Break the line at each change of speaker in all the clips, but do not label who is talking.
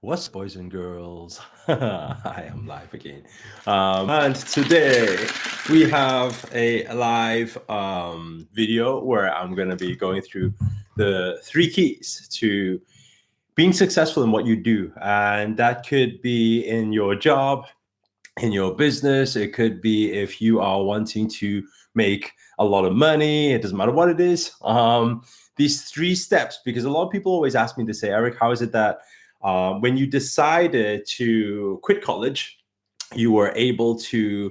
What's boys and girls? I am live again. And today we have a live video where I'm going to be going through the 3 keys to being successful in what you do. And that could be in your job, in your business. It could be if you are wanting to make a lot of money. It doesn't matter what it is. These 3 steps, because a lot of people always ask me to say, Eric, how is it that when you decided to quit college, you were able to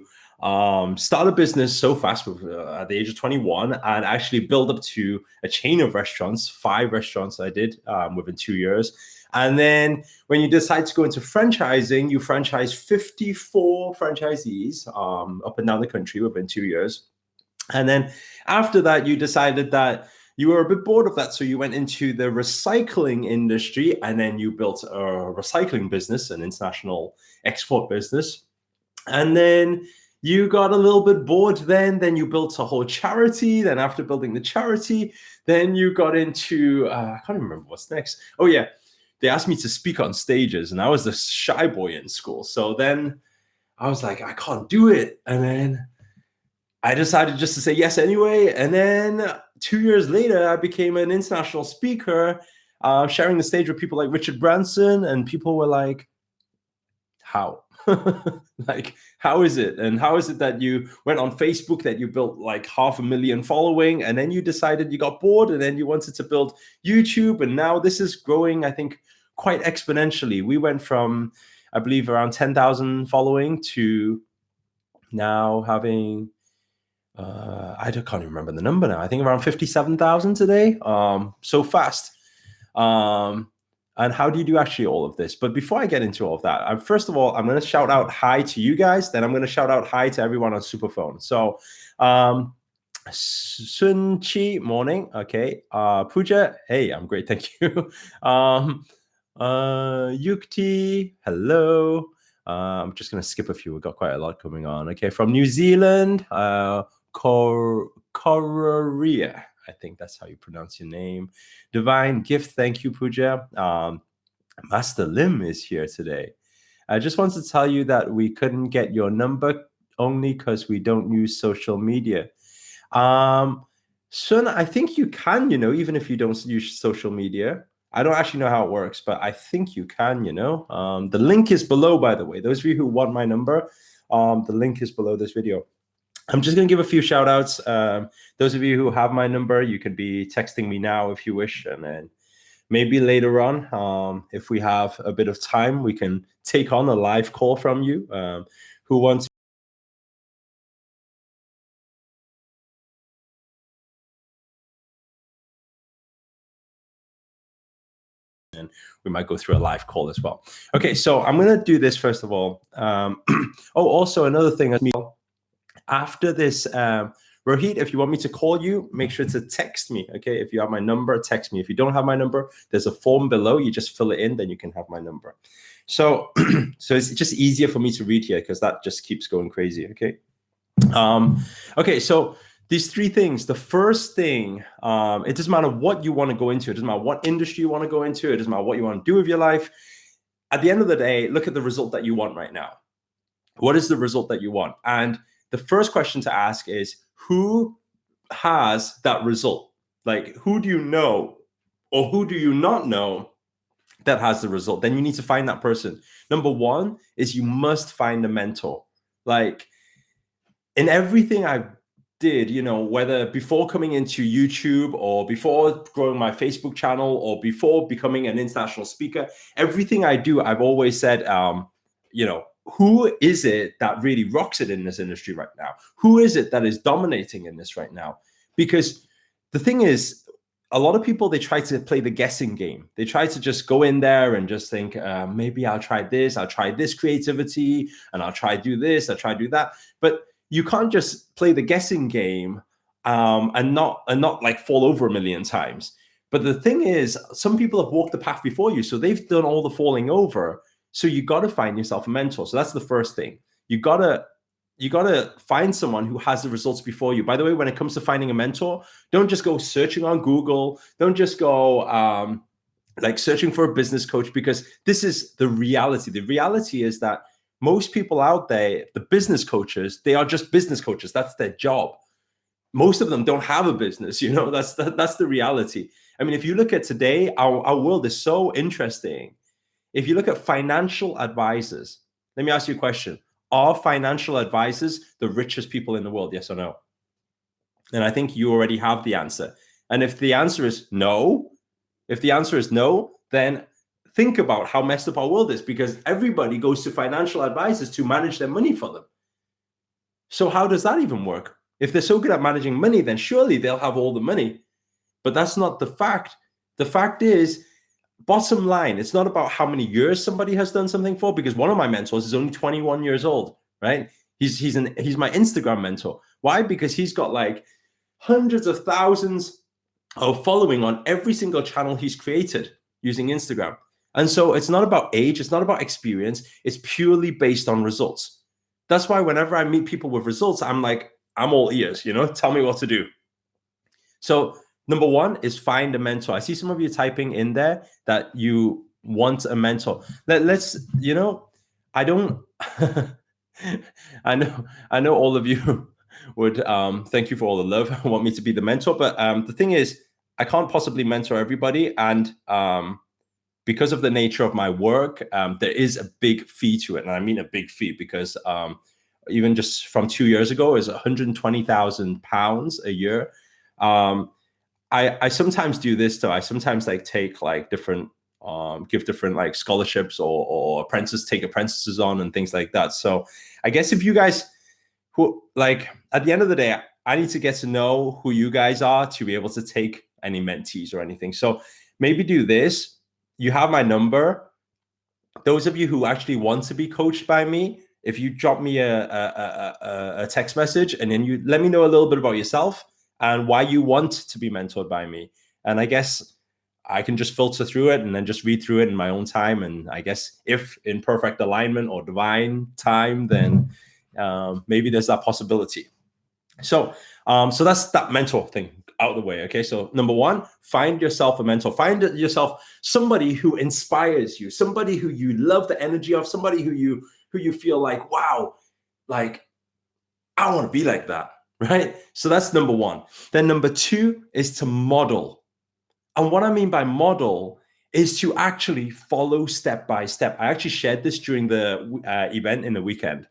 start a business so fast at the age of 21 and actually build up to a chain of restaurants, 5 restaurants I did within 2 years. And then when you decide to go into franchising, you franchise 54 franchisees up and down the country within 2 years. And then after that, you decided that you were a bit bored of that. So you went into the recycling industry, and then you built a recycling business, an international export business. And then you got a little bit bored then you built a whole charity. Then after building the charity, then you got into, I can't remember what's next. Oh yeah, they asked me to speak on stages, and I was the shy boy in school. So then I was like, I can't do it. And then I decided just to say yes anyway. And then 2 years later, I became an international speaker, sharing the stage with people like Richard Branson. And people were like, how? Like, how is it? And how is it that you went on Facebook, that you built like 500,000 following, and then you decided you got bored, and then you wanted to build YouTube, and now this is growing, I think, quite exponentially. We went from, I believe, around 10,000 following to now having, I can't even remember the number now. I think around 57,000 today. So fast. And how do you do actually all of this? But before I get into all of that, first of all, I'm going to shout out hi to you guys. Then I'm going to shout out hi to everyone on Superphone. So, Sun Chi, morning. Okay. Pooja, hey, I'm great. Thank you. Yukti, hello. I'm just going to skip a few. We've got quite a lot coming on. Okay. From New Zealand, Korea. I think that's how you pronounce your name. Divine Gift, thank you, Pooja. Master Lim is here today. I just wanted to tell you that we couldn't get your number only because we don't use social media. Sun, I think you can, even if you don't use social media. I don't actually know how it works, but I think you can, The link is below, by the way. Those of you who want my number, the link is below this video. I'm just going to give a few shout outs. Those of you who have my number, you can be texting me now if you wish. And then maybe later on, if we have a bit of time, we can take on a live call from you who wants. And we might go through a live call as well. Okay, so I'm going to do this first of all. Also another thing, after this, Rohit, if you want me to call you, make sure to text me, okay? If you have my number, text me. If you don't have my number, there's a form below. You just fill it in, then you can have my number. So, so it's just easier for me to read here because that just keeps going crazy, okay? Okay, so these 3 things. The first thing, it doesn't matter what you want to go into. It doesn't matter what industry you want to go into. It doesn't matter what you want to do with your life. At the end of the day, look at the result that you want right now. What is the result that you want? And the first question to ask is, who has that result? Like, who do you know or who do you not know that has the result? Then you need to find that person. Number 1 is you must find a mentor. Like, in everything I did, whether before coming into YouTube or before growing my Facebook channel or before becoming an international speaker, everything I do, I've always said, who is it that really rocks it in this industry right now? Who is it that is dominating in this right now? Because the thing is, a lot of people, they try to play the guessing game. They try to just go in there and just think, maybe I'll try this creativity, and I'll try do this, I'll try do that. But you can't just play the guessing game and not like fall over a million times. But the thing is, some people have walked the path before you, so they've done all the falling over. So you got to find yourself a mentor. So that's the first thing. You got to find someone who has the results before you. By the way, when it comes to finding a mentor, don't just go searching on Google. Don't just go like searching for a business coach, because this is the reality. The reality is that most people out there, the business coaches, they are just business coaches. That's their job. Most of them don't have a business, that's the reality. I mean, if you look at today, our world is so interesting. If you look at financial advisors, let me ask you a question. Are financial advisors the richest people in the world? Yes or no? And I think you already have the answer. And if the answer is no, then think about how messed up our world is, because everybody goes to financial advisors to manage their money for them. So how does that even work? If they're so good at managing money, then surely they'll have all the money. But that's not the fact. The fact is, bottom line, it's not about how many years somebody has done something for, because one of my mentors is only 21 years old, right? He's my Instagram mentor. Why? Because he's got like hundreds of thousands of following on every single channel he's created using Instagram. And so it's not about age, it's not about experience, it's purely based on results. That's why whenever I meet people with results, I'm all ears, tell me what to do. So number one is find a mentor. I see some of you typing in there that you want a mentor. Let's, I don't, I know all of you would thank you for all the love, want me to be the mentor. But the thing is, I can't possibly mentor everybody. And because of the nature of my work, there is a big fee to it. And I mean a big fee, because even just from 2 years ago, is £120,000 a year. I sometimes do this though. I sometimes take different give different scholarships or take apprentices on and things like that. So I guess if you guys who at the end of the day, I need to get to know who you guys are to be able to take any mentees or anything. So maybe do this. You have my number. Those of you who actually want to be coached by me, if you drop me a text message and then you let me know a little bit about yourself and why you want to be mentored by me. And I guess I can just filter through it and then just read through it in my own time. And I guess if in perfect alignment or divine time, then maybe there's that possibility. So that's that mentor thing out of the way. Okay. So number one, find yourself a mentor. Find yourself somebody who inspires you, somebody who you love the energy of, somebody who you feel like, wow, I want to be like that. Right. So that's number one. Then number two is to model. And what I mean by model is to actually follow step by step. I actually shared this during the event in the weekend.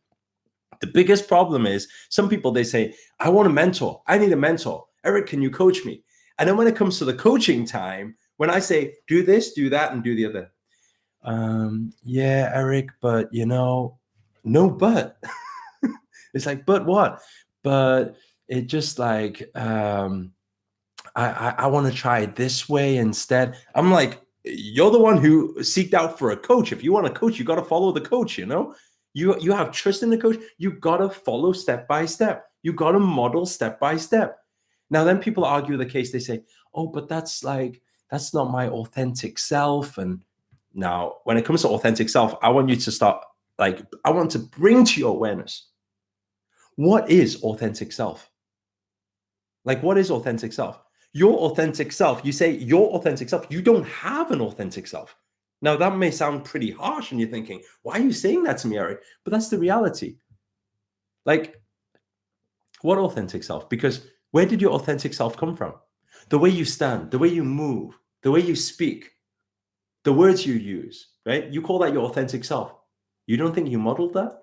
The biggest problem is some people, they say, I want a mentor. I need a mentor. Eric, can you coach me? And then when it comes to the coaching time, when I say, do this, do that, and do the other. Yeah, Eric, but no, but. It's like, but what? But it just I want to try it this way instead. I'm like, you're the one who seeked out for a coach. If you want a coach, you got to follow the coach, You have trust in the coach. You got to follow step by step. You got to model step by step. Now, then people argue the case. They say, oh, but that's not my authentic self. And now when it comes to authentic self, I want you to start, I want to bring to your awareness, what is authentic self? What is authentic self? Your authentic self, you say your authentic self, you don't have an authentic self. Now, that may sound pretty harsh and you're thinking, why are you saying that to me, Eric? But that's the reality. What authentic self? Because where did your authentic self come from? The way you stand, the way you move, the way you speak, the words you use, right? You call that your authentic self. You don't think you modeled that?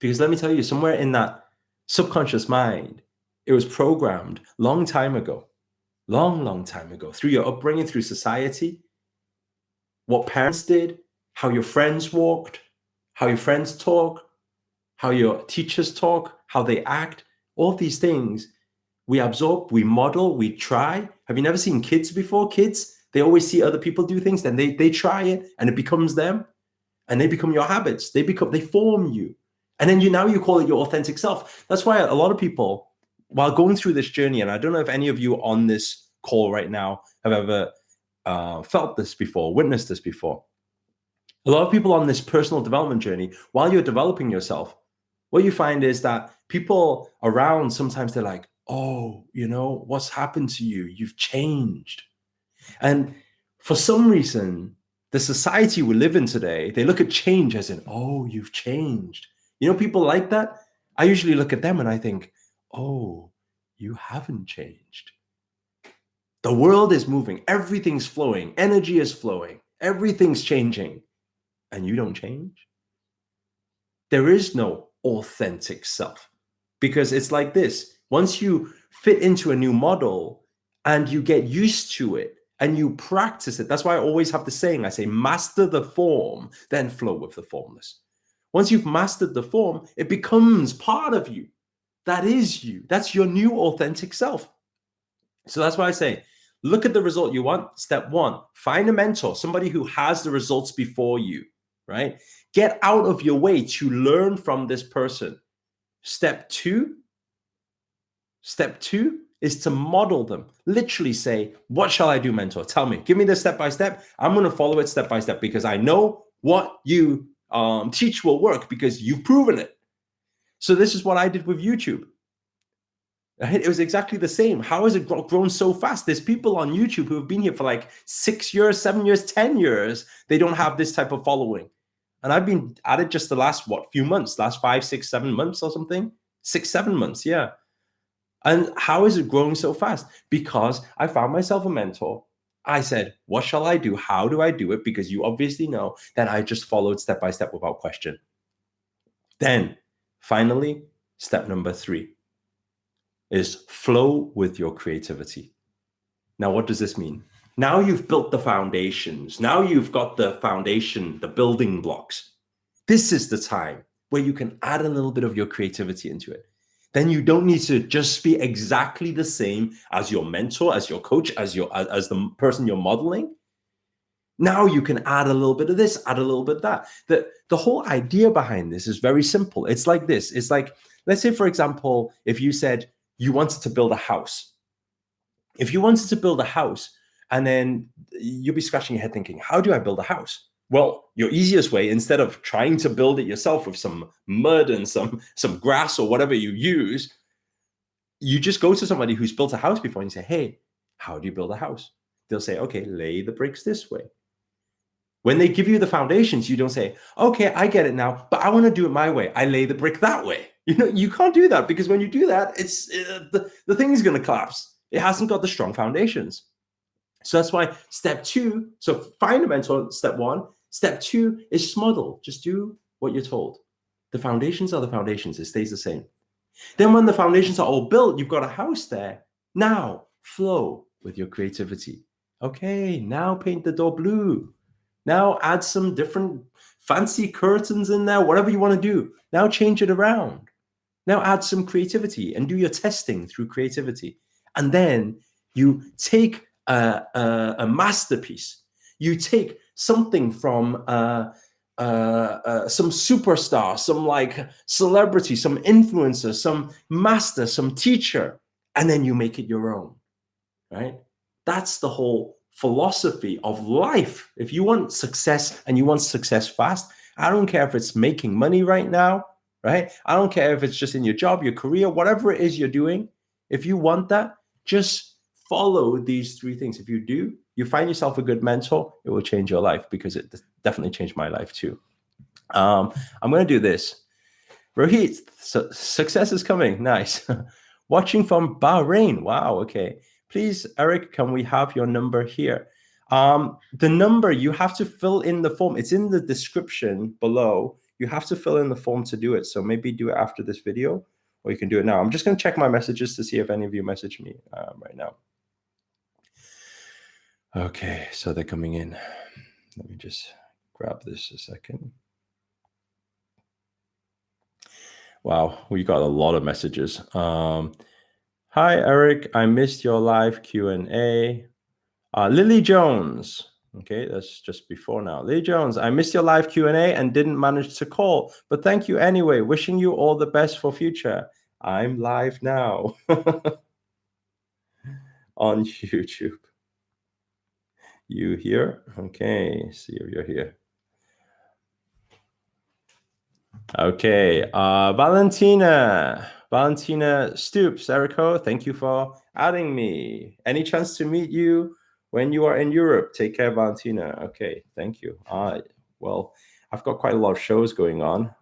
Because let me tell you, somewhere in that subconscious mind, it was programmed long time ago, long time ago, through your upbringing, through society, what parents did, how your friends walked, how your friends talk, how your teachers talk, how they act, all of these things we absorb, we model, we try. Have you never seen kids before? Kids, they always see other people do things, then they try it and it becomes them and they become your habits. They form you. And then you call it your authentic self. That's why a lot of people, while going through this journey, and I don't know if any of you on this call right now have ever felt this before, witnessed this before. A lot of people on this personal development journey, while you're developing yourself, what you find is that people around, sometimes they're like, oh, what's happened to you? You've changed. And For some reason, the society we live in today, they look at change as in, oh, you've changed. You know, people like that. I usually look at them and I think, oh, you haven't changed. The world is moving. Everything's flowing. Energy is flowing. Everything's changing. And you don't change? There is no authentic self, because it's like this. Once you fit into a new model and you get used to it and you practice it, that's why I always have the saying, I say, master the form, then flow with the formless. Once you've mastered the form, it becomes part of you. That is you. That's your new authentic self. So that's why I say, look at the result you want. Step one, find a mentor, somebody who has the results before you, right? Get out of your way to learn from this person. Step two is to model them. Literally say, what shall I do, mentor? Tell me, give me the step-by-step. I'm going to follow it step-by-step because I know what you teach will work because you've proven it. So this is what I did with YouTube. It was exactly the same. How has it grown so fast? There's people on YouTube who have been here for like 6 years, 7 years, 10 years. They don't have this type of following. And I've been at it just the last, few months, last 5, 6, 7 months or something. 6, 7 months, yeah. And how is it growing so fast? Because I found myself a mentor. I said, what shall I do? How do I do it? Because you obviously know. Then I just followed step by step without question. Then finally, step number 3 is flow with your creativity. Now, what does this mean? Now you've built the foundations. Now you've got the foundation, the building blocks. This is the time where you can add a little bit of your creativity into it. Then you don't need to just be exactly the same as your mentor, as your coach, as the person you're modeling. Now you can add a little bit of this, add a little bit of that. The whole idea behind this is very simple. It's like this. It's like, let's say, for example, if you said you wanted to build a house. If you wanted to build a house, and then you'll be scratching your head thinking, how do I build a house? Well, your easiest way, instead of trying to build it yourself with some mud and some grass or whatever you use, you just go to somebody who's built a house before and you say, hey, how do you build a house? They'll say, okay, lay the bricks this way. When they give you the foundations, you don't say, okay, I get it now, but I want to do it my way. I lay the brick that way. You know, you can't do that, because when you do that, it's the thing is going to collapse. It hasn't got the strong foundations. So that's why step 2, so find a mentor, step 1. Step 2 is just model. Just do what you're told. The foundations are the foundations. It stays the same. Then when the foundations are all built, you've got a house there. Now flow with your creativity. Okay, now paint the door blue. Now add some different fancy curtains in there, whatever you want to do. Now change it around. Now add some creativity and do your testing through creativity. And then you take a masterpiece. You take something from some superstar, some like celebrity, some influencer, some master, some teacher, and then you make it your own, right? That's the whole philosophy of life. If you want success and you want success fast, I don't care if it's making money right now, right? I don't care if it's just in your job, your career, whatever it is you're doing. If you want that, just follow these 3 things. If you do, you find yourself a good mentor, it will change your life, because it definitely changed my life too. I'm going to do this. Rohit, so success is coming. Nice. Watching from Bahrain. Wow. Okay. Please, Eric, can we have your number here? The number, you have to fill in the form. It's in the description below. You have to fill in the form to do it. So maybe do it after this video, or you can do it now. I'm just going to check my messages to see if any of you message me right now. Okay, so they're coming in. Let me just grab this a second. Wow, we got a lot of messages. Hi, Eric. I missed your live Q&A. Lily Jones. Okay, that's just before now. Lily Jones, I missed your live Q&A and didn't manage to call, but thank you anyway. Wishing you all the best for future. I'm live now on YouTube. You here? Okay, see if you're here. Okay, Valentina Stoops, Erico, thank you for adding me. Any chance to meet you when you are in Europe. Take care, Valentina. Okay, thank you. Well, I've got quite a lot of shows going on.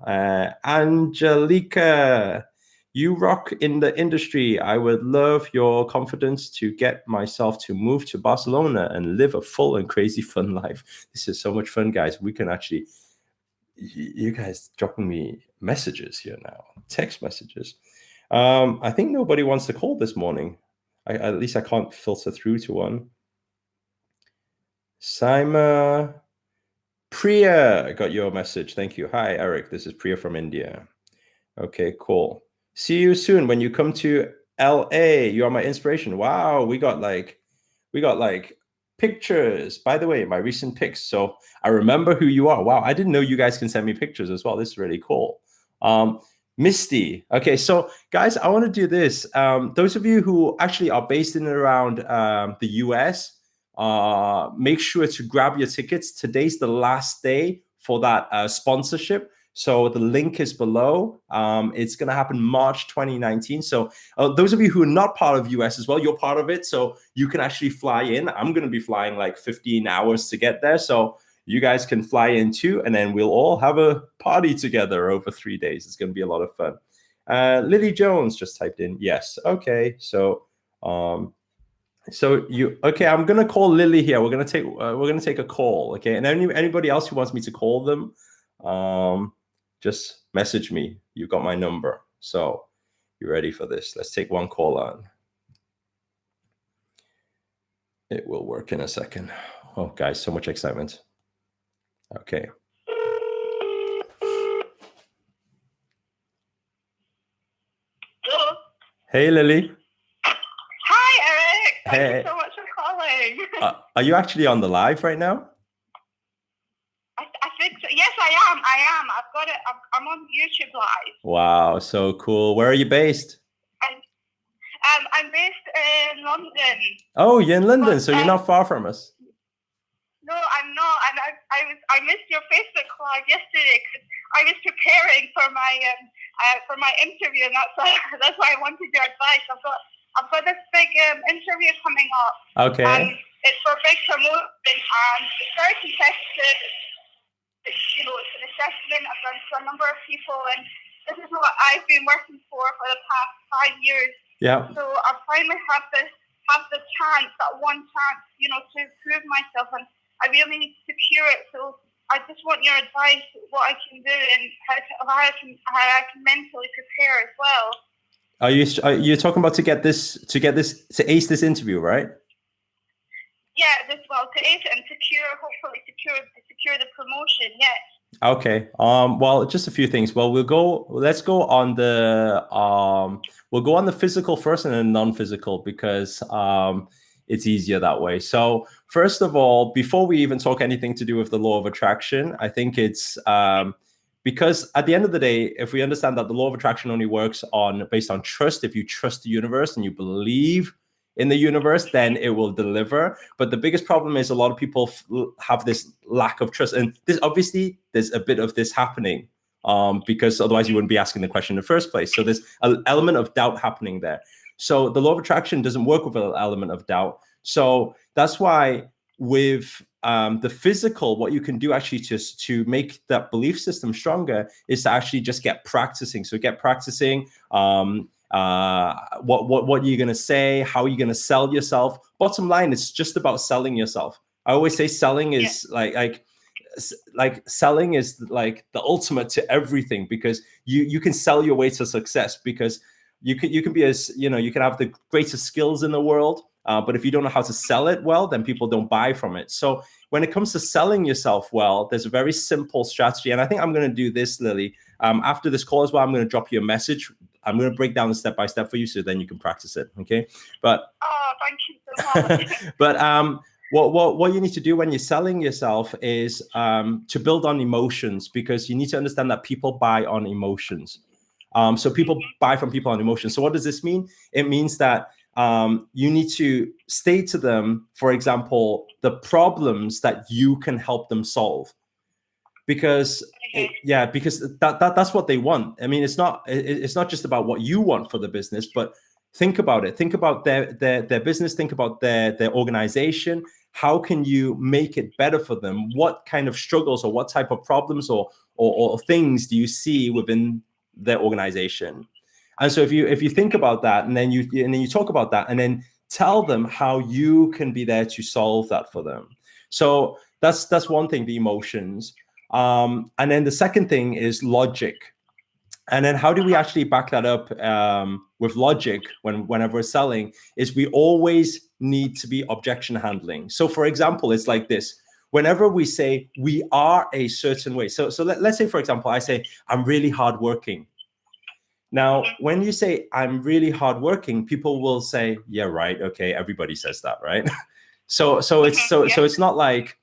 Angelica, you rock in the industry. I would love your confidence to get myself to move to Barcelona and live a full and crazy fun life. This is so much fun, guys. We can actually, you guys dropping me messages here now, text messages. I think nobody wants to call this morning. At least I can't filter through to one. Simon, Priya, I got your message. Thank you. Hi, Eric. This is Priya from India. Okay, cool. See you soon when you come to LA. You are my inspiration. Wow, we got like pictures. By the way, my recent pics. So I remember who you are. Wow, I didn't know you guys can send me pictures as well. This is really cool. Misty. Okay, so guys, I want to do this. Those of you who actually are based in and around the US, make sure to grab your tickets. Today's the last day for that sponsorship. So the link is below. It's going to happen March 2019. So those of you who are not part of US as well, you're part of it. So you can actually fly in. I'm going to be flying like 15 hours to get there. So you guys can fly in too. And then we'll all have a party together over 3 days. It's going to be a lot of fun. Lily Jones just typed in yes. Okay. So I'm gonna call Lily here. We're gonna take a call. Okay. And anybody else who wants me to call them, just message me. You got my number. So you ready for this? Let's take one call on. It will work in a second. Oh, guys, so much excitement. Okay.
Hello.
Hey, Lily.
Hi, Eric. Thank you so much for calling.
Are you actually on the live right now?
I think so. Yes, I am. I've got it. I'm on YouTube Live.
Wow, so cool. Where are you based?
I'm based in London.
Oh, you're in London, so you're not far from us.
No, I'm not. And I missed your Facebook Live yesterday because I was preparing for my interview, and that's why I wanted your advice. I've got this big interview coming up.
Okay.
It's for big promotion, and it's very competitive. It's an assessment. I've done for a number of people, and this is what I've been working for the past 5 years.
Yeah.
So I finally have the chance, that one chance, to prove myself, and I really need to secure it. So I just want your advice, what I can do, and how I can mentally prepare as well.
Are you talking about to ace this interview, right?
Yeah, to ace it and hopefully secure the promotion. Yes.
Okay. Well, just a few things. Well, let's go on the physical first and then non-physical, because it's easier that way. So first of all, before we even talk anything to do with the law of attraction, I think it's because at the end of the day, if we understand that the law of attraction only works based on trust, if you trust the universe and you believe in the universe, then it will deliver. But the biggest problem is a lot of people have this lack of trust, and there's a bit of this happening because otherwise you wouldn't be asking the question in the first place. So there's an element of doubt happening there. So the law of attraction doesn't work with an element of doubt. So that's why with the physical, what you can do actually just to make that belief system stronger is to actually just get practicing. So get practicing. What you're gonna say, how you're gonna sell yourself. Bottom line, it's just about selling yourself. I always say selling is like selling is like the ultimate to everything, because you can sell your way to success, because you can be you can have the greatest skills in the world, but if you don't know how to sell it well, then people don't buy from it. So when it comes to selling yourself well, there's a very simple strategy, and I think I'm going to do this, Lily. After this call as well, I'm going to drop you a message. I'm going to break down the step by step for you, so then you can practice it. Okay, but
thank you so much.
But what you need to do when you're selling yourself is to build on emotions, because you need to understand that people buy on emotions. So people buy from people on emotions. So what does this mean? It means that you need to state to them, for example, the problems that you can help them solve. Because that's what they want. I mean, it's not just about what you want for the business, but think about it. Think about their business. Think about their organization. how can you make it better for them? What kind of struggles or what type of problems or things do you see within their organization? And so if you think about that, and then you talk about that, and then tell them how you can be there to solve that for them. So that's one thing, the emotions. And then the second thing is logic. And then how do we actually back that up with logic whenever we're selling is we always need to be objection handling. So for example, it's like this. Whenever we say we are a certain way. So let's say, for example, I say, I'm really hardworking. Now, when you say I'm really hardworking, people will say, yeah, right. Okay. Everybody says that, right? So it's not like,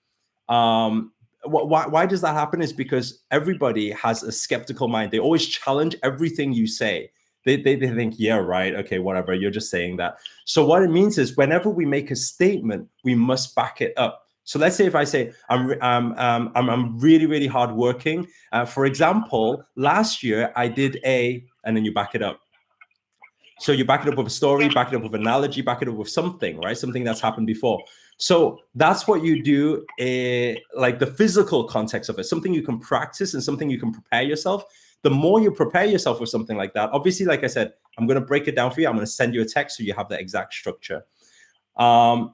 why does that happen is because everybody has a skeptical mind. They always challenge everything you say. They think, yeah, right. Okay, whatever. You're just saying that. So what it means is whenever we make a statement, we must back it up. So let's say if I say I'm really, really hardworking. For example, last year I did and then you back it up. So you back it up with a story, back it up with an analogy, back it up with something, right? Something that's happened before. So that's what you do, like the physical context of it, something you can practice and something you can prepare yourself. The more you prepare yourself with something like that, obviously, like I said, I'm going to break it down for you. I'm going to send you a text so you have the exact structure. So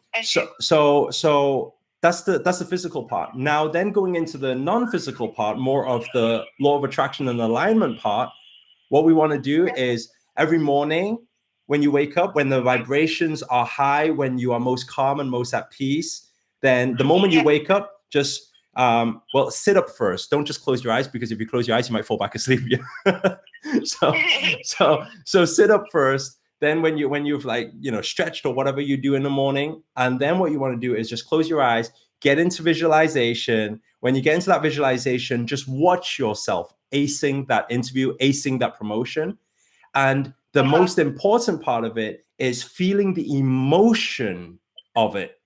that's the physical part. Now, then going into the non-physical part, more of the law of attraction and alignment part, what we want to do is every morning when you wake up, when the vibrations are high, when you are most calm and most at peace, then the moment you wake up, just sit up first. Don't just close your eyes, because if you close your eyes, you might fall back asleep. So sit up first. Then when you've stretched or whatever you do in the morning, and then what you want to do is just close your eyes, get into visualization. When you get into that visualization, just watch yourself acing that interview, acing that promotion. And the most important part of it is feeling the emotion of it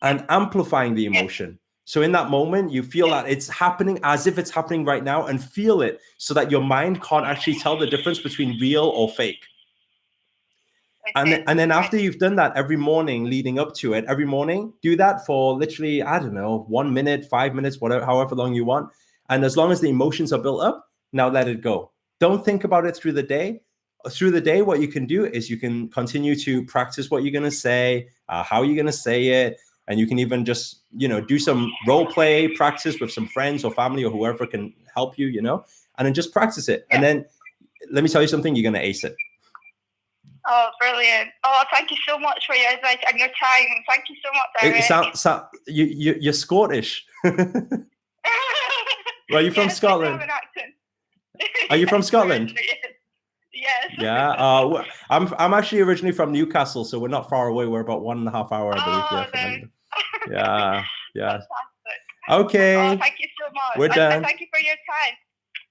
and amplifying the emotion. So in that moment, you feel that it's happening as if it's happening right now, and feel it so that your mind can't actually tell the difference between real or fake. And then after you've done that every morning leading up to it, every morning, do that for literally, I don't know, 1 minute, 5 minutes, whatever, however long you want. And as long as the emotions are built up, now let it go. Don't think about it through the day. Through the day, what you can do is you can continue to practice what you're going to say, how you're going to say it. And you can even just, do some role play practice with some friends or family or whoever can help you, and then just practice it. And then let me tell you something, you're going to ace it.
Oh, brilliant. Oh, thank you so much for your advice and your time. Thank you so much, Eric.
You're Scottish. Where are you from? Scotland? Are you from Scotland?
Yes.
Yeah. I'm actually originally from Newcastle, so we're not far away. We're about 1.5 hours, I believe. Yeah.
Fantastic.
Okay.
Oh, thank you so much.
We're done.
And thank you for your time.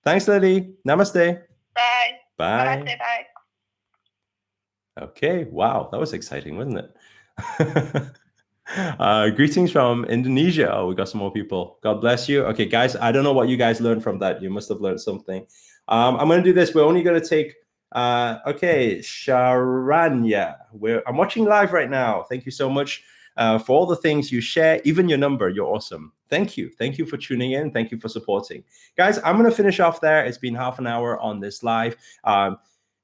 Thanks, Lily. Namaste.
Bye.
Bye.
Namaste, bye.
Okay, wow, that was exciting, wasn't it? Greetings from Indonesia. Oh, we got some more people. God bless you. Okay, guys, I don't know what you guys learned from that. You must have learned something. I'm going to do this. We're only going to take, okay, Sharanya. I'm watching live right now. Thank you so much for all the things you share, even your number. You're awesome. Thank you. Thank you for tuning in. Thank you for supporting. Guys, I'm going to finish off there. It's been half an hour on this live.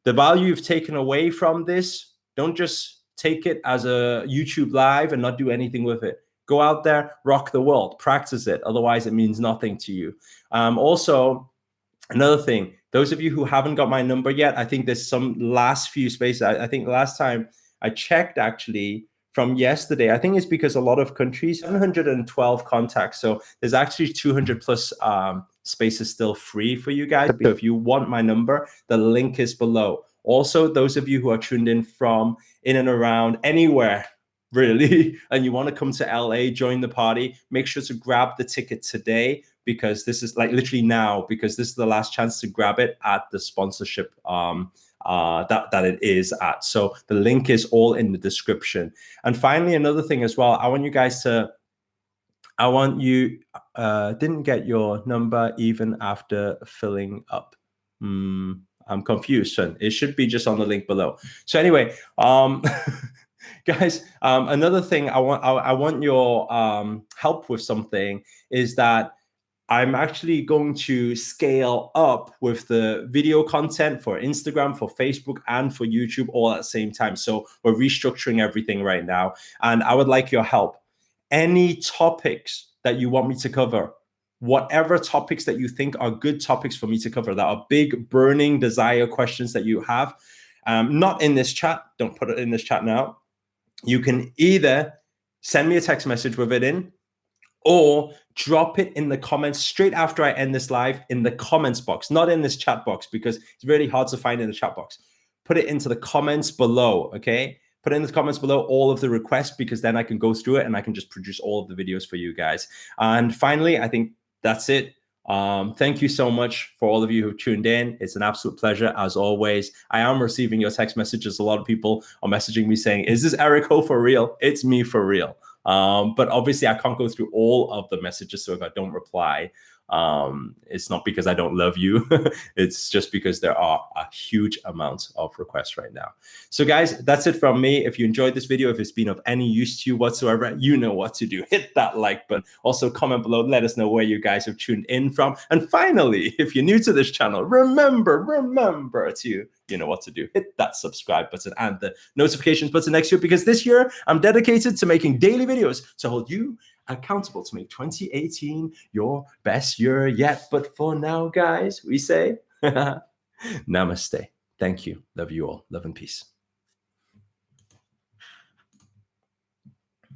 The value you've taken away from this, don't just take it as a YouTube live and not do anything with it. Go out there, rock the world, practice it. Otherwise, it means nothing to you. Also, another thing, those of you who haven't got my number yet, I think there's some last few spaces. I think last time I checked, actually, from yesterday, I think it's because a lot of countries, 712 contacts. So there's actually 200 plus spaces still free for you guys. So if you want my number, the link is below. Also, those of you who are tuned in from in and around anywhere, really, and you want to come to LA, join the party, make sure to grab the ticket today, because this is like literally now, because this is the last chance to grab it at the sponsorship that it is at. So the link is all in the description. And finally, another thing as well, I want you, didn't get your number even after filling up. I'm confused, son. It should be just on the link below. So anyway, Guys, another thing I want your help with something is that I'm actually going to scale up with the video content for Instagram, for Facebook, and for YouTube all at the same time. So we're restructuring everything right now. And I would like your help. Any topics that you want me to cover, whatever topics that you think are good topics for me to cover, that are big, burning desire questions that you have, not in this chat, don't put it in this chat now. You can either send me a text message with it in, or drop it in the comments straight after I end this live in the comments box, not in this chat box, because it's really hard to find in the chat box. Put it into the comments below, okay? Put in the comments below all of the requests, because then I can go through it and I can just produce all of the videos for you guys. And finally, I think that's it. Thank you so much for all of you who tuned in. It's an absolute pleasure as always. I am receiving your text messages. A lot of people are messaging me saying, is this Eric Ho for real? It's me for real. But obviously I can't go through all of the messages. So if I don't reply, it's not because I don't love you. It's just because there are a huge amount of requests right now. So guys, that's it from me. If you enjoyed this video, if it's been of any use to you whatsoever, you know what to do. Hit that like button. Also comment below, let us know where you guys have tuned in from. And finally, if you're new to this channel, remember to, you know what to do. Hit that subscribe button and the notifications button next to it, because this year I'm dedicated to making daily videos to hold you accountable to make 2018 your best year yet. But for now, guys, we say namaste. Thank you. Love you all. Love and peace.